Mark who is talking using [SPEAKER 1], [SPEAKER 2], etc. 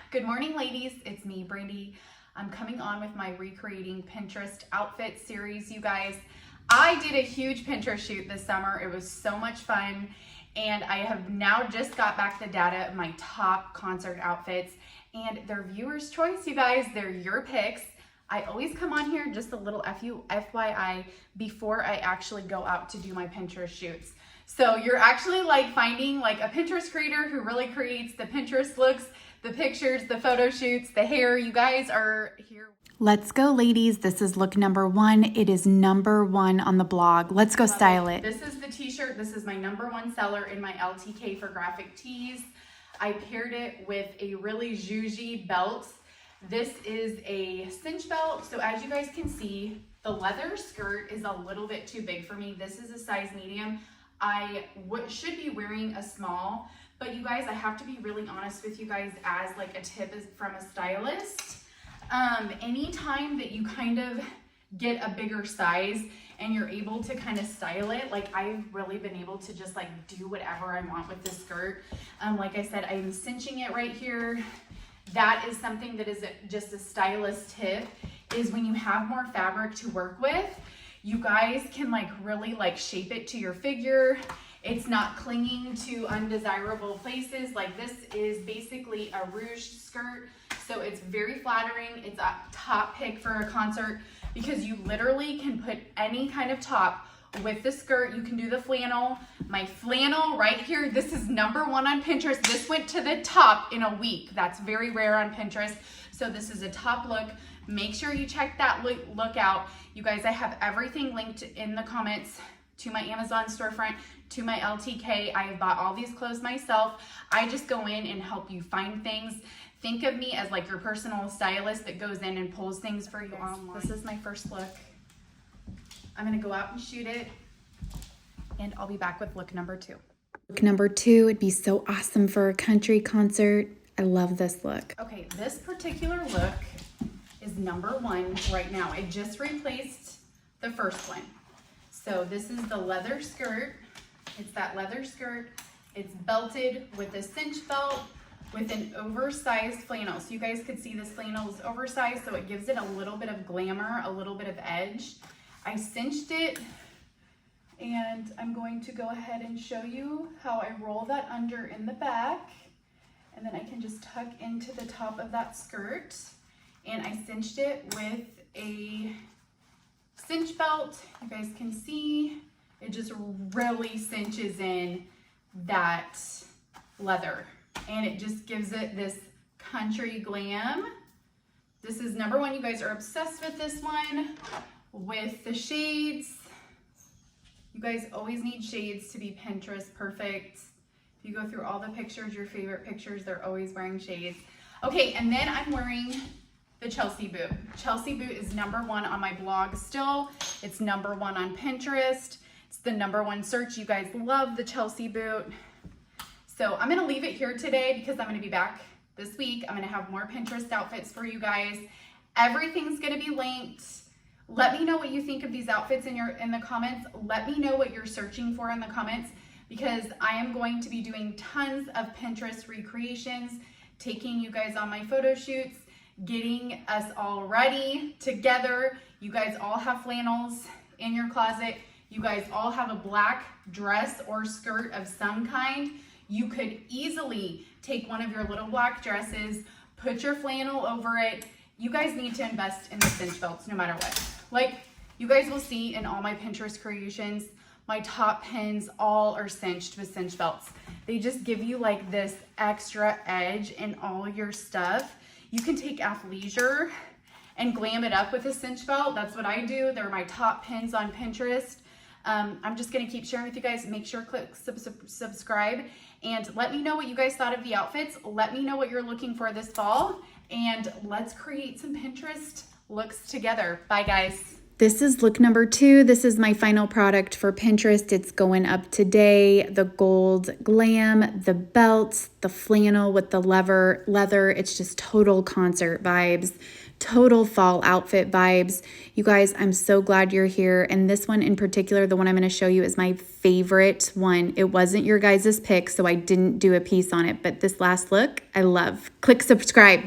[SPEAKER 1] Good morning, ladies. It's me, Brandi. I'm coming on with my Recreating Pinterest Outfit series, you guys. I did a huge Pinterest shoot this summer. It was so much fun, and I have now just got back the data of my top concert outfits, and they're viewers' choice, you guys. They're your picks. I always come on here, just a little FYI, before I actually go out to do my Pinterest shoots. So you're actually like finding like a Pinterest creator who really creates the Pinterest looks, the pictures, the photo shoots, the hair. You guys are here.
[SPEAKER 2] Let's go, ladies. This is look number one. It is number one on the blog. Let's go style it.
[SPEAKER 1] This is the t-shirt. This is my #1 seller in my LTK for graphic tees. I paired it with a really zhuzhy belt. This is a cinch belt. So as you guys can see, the leather skirt is a little bit too big for me. This is a size medium. I should be wearing a small, but you guys, I have to be really honest with you guys as like a tip is from a stylist. Anytime that you kind of get a bigger size and you're able to kind of style it, like I've really been able to just like do whatever I want with this skirt. Like I said, I'm cinching it right here. That is something that is just a stylist tip, is when you have more fabric to work with, you guys can like really like shape it to your figure. It's not clinging to undesirable places. Like this is basically a ruched skirt. So it's very flattering. It's a top pick for a concert because you literally can put any kind of top with the skirt. You can do the flannel. My flannel right here, this is #1 on Pinterest. This went to the top in a week. That's very rare on Pinterest. So this is a top look. Make sure you check that look out. You guys, I have everything linked in the comments to my Amazon storefront, to my LTK. I have bought all these clothes myself. I just go in and help you find things. Think of me as like your personal stylist that goes in and pulls things for you online. This is my first look. I'm gonna go out and shoot it, and I'll be back with look number 2.
[SPEAKER 2] Look number 2 would be so awesome for a country concert. I love this look.
[SPEAKER 1] Okay, this particular look is #1 right now. It just replaced the first one. So this is the leather skirt. It's that leather skirt. It's belted with a cinch belt with an oversized flannel. So you guys could see this flannel is oversized, so it gives it a little bit of glamour, a little bit of edge. I cinched it, and I'm going to go ahead and show you how I roll that under in the back, and then I can just tuck into the top of that skirt. And I cinched it with a cinch belt. You guys can see it just really cinches in that leather, and it just gives it this country glam. This is #1. You guys are obsessed with this one. With the shades, you guys always need shades to be Pinterest perfect. If you go through all the pictures, your favorite pictures, they're always wearing shades. Okay, and then I'm wearing the Chelsea boot. Chelsea boot is #1 on my blog still. It's #1 on Pinterest. It's the #1 search. You guys love the Chelsea boot. So I'm gonna leave it here today because I'm gonna be back this week. I'm gonna have more Pinterest outfits for you guys. Everything's gonna be linked. Let me know what you think of these outfits in the comments. Let me know what you're searching for in the comments, because I am going to be doing tons of Pinterest recreations, taking you guys on my photo shoots, getting us all ready together. You guys all have flannels in your closet. You guys all have a black dress or skirt of some kind. You could easily take one of your little black dresses, put your flannel over it. You guys need to invest in the cinch belts no matter what. Like you guys will see in all my Pinterest creations, my top pins all are cinched with cinch belts. They just give you like this extra edge in all your stuff. You can take athleisure and glam it up with a cinch belt. That's what I do. They're my top pins on Pinterest. I'm just gonna keep sharing with you guys. Make sure to click subscribe, and let me know what you guys thought of the outfits. Let me know what you're looking for this fall, and let's create some Pinterest looks together. Bye guys.
[SPEAKER 2] This is look number 2. This is my final product for Pinterest. It's going up today. The gold glam, the belts, the flannel with the leather. It's just total concert vibes, total fall outfit vibes. You guys, I'm so glad you're here. And this one in particular, the one I'm going to show you, is my favorite one. It wasn't your guys' pick, so I didn't do a piece on it. But this last look, I love. Click subscribe.